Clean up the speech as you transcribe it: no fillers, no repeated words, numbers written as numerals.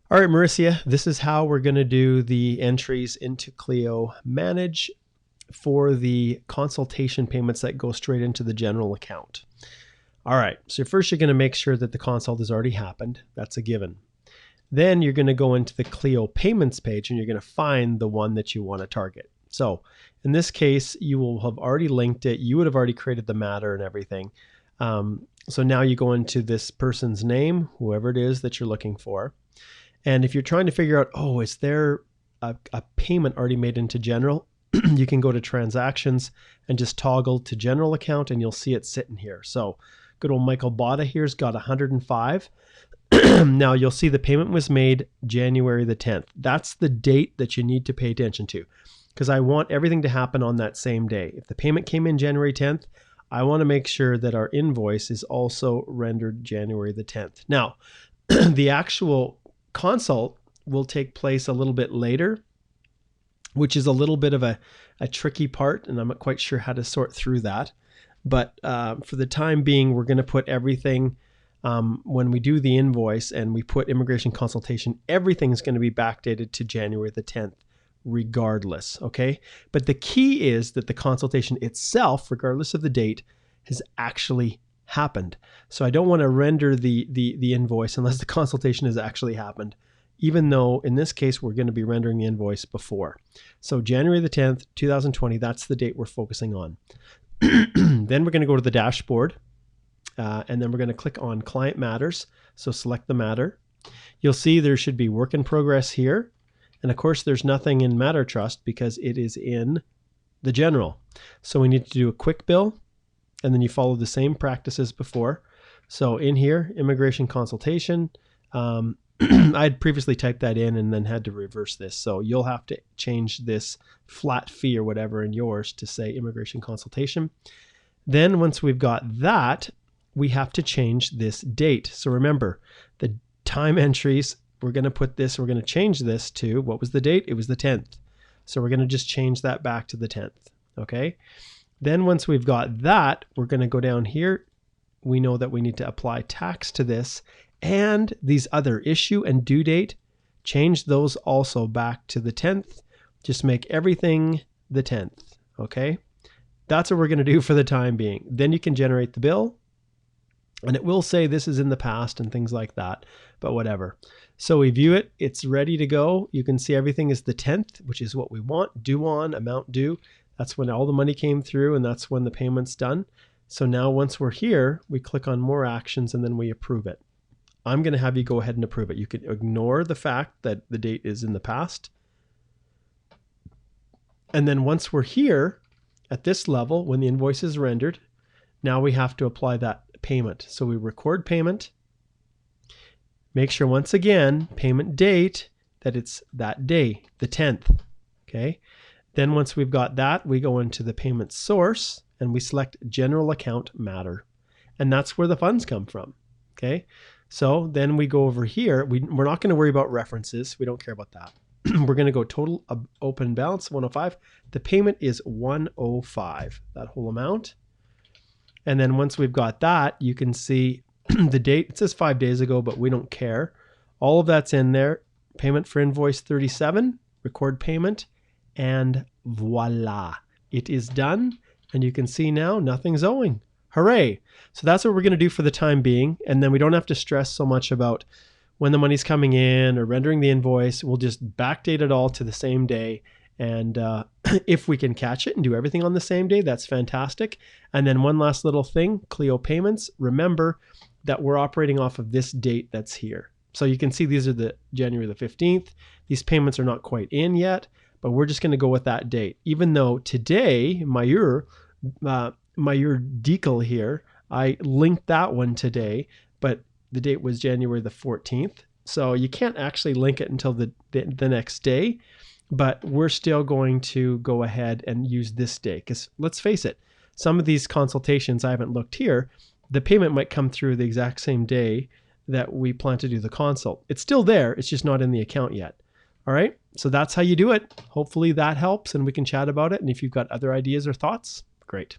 All right, Mauricia, this is how we're going to do the entries into Clio Manage for the consultation payments that go straight into the general account. All right, so first you're going to make sure that the consult has already happened. That's a given. Then you're going to go into the Clio payments page and you're going to find the one that you want to target. So in this case, you will have already linked it. You would have already created the matter and everything. So now you go into this person's name, whoever it is that you're looking for. And if you're trying to figure out, oh, is there a payment already made into general? You can go to transactions and just toggle to general account and you'll see it sitting here. So good old Michael Botta here's got 105. Now you'll see the payment was made January the 10th. That's the date that you need to pay attention to because I want everything to happen on that same day. If the payment came in January 10th, I want to make sure that our invoice is also rendered January the 10th. Now, the actual consult will take place a little bit later, which is a little bit of a tricky part, and I'm not quite sure how to sort through that. But for the time being, we're going to put everything, when we do the invoice and we put immigration consultation, everything's going to be backdated to January the 10th, regardless, okay? But the key is that the consultation itself, regardless of the date, has actually happened. So I don't want to render the invoice unless the consultation has actually happened, even though in this case, we're going to be rendering the invoice before. So January the 10th, 2020, that's the date we're focusing on. Then we're going to go to the dashboard and then we're going to click on Client Matters. So select the matter. You'll see there should be work in progress here. And of course, there's nothing in Matter Trust because it is in the general. So we need to do a quick bill. And then you follow the same practices before. So in here, immigration consultation, I had previously typed that in and then had to reverse this. So you'll have to change this flat fee or whatever in yours to say immigration consultation. Then once we've got that, we have to change this date. So remember, the time entries, we're going to change this to, what was the date? It was the 10th. So we're going to just change that back to the 10th. Okay. Then once we've got that, we're going to go down here. We know that we need to apply tax to this and these other issue and due date, change those also back to the 10th. Just make everything the 10th. Okay. That's what we're going to do for the time being. Then you can generate the bill and it will say this is in the past and things like that, but whatever. So we view it. It's ready to go. You can see everything is the 10th, which is what we want. Due on, amount due. That's when all the money came through and that's when the payment's done. So now once we're here, we click on more actions and then we approve it. I'm going to have you go ahead and approve it. You can ignore the fact that the date is in the past. And then once we're here at this level, when the invoice is rendered, now we have to apply that payment. So we record payment, make sure once again, payment date, that it's that day, the 10th. Okay. Then once we've got that, we go into the payment source and we select general account matter. And that's where the funds come from. Okay. So then we go over here. We're not going to worry about references. We don't care about that. We're going to go total open balance 105. The payment is 105, that whole amount. And then once we've got that, you can see the date. It says 5 days ago, but we don't care. All of that's in there. Payment for invoice 37, record payment. And voila, it is done. And you can see now nothing's owing. Hooray. So that's what we're going to do for the time being. And then we don't have to stress so much about when the money's coming in or rendering the invoice. We'll just backdate it all to the same day. And if we can catch it and do everything on the same day, that's fantastic. And then one last little thing, Clio payments. Remember that we're operating off of this date that's here. So you can see these are the January the 15th. These payments are not quite in yet. But we're just going to go with that date. Even though today, Mayur Decal here, I linked that one today, but the date was January the 14th. So you can't actually link it until the next day, but we're still going to go ahead and use this day. Because let's face it, some of these consultations, I haven't looked here, the payment might come through the exact same day that we plan to do the consult. It's still there, it's just not in the account yet. All right, so that's how you do it. Hopefully that helps and we can chat about it. And if you've got other ideas or thoughts, great.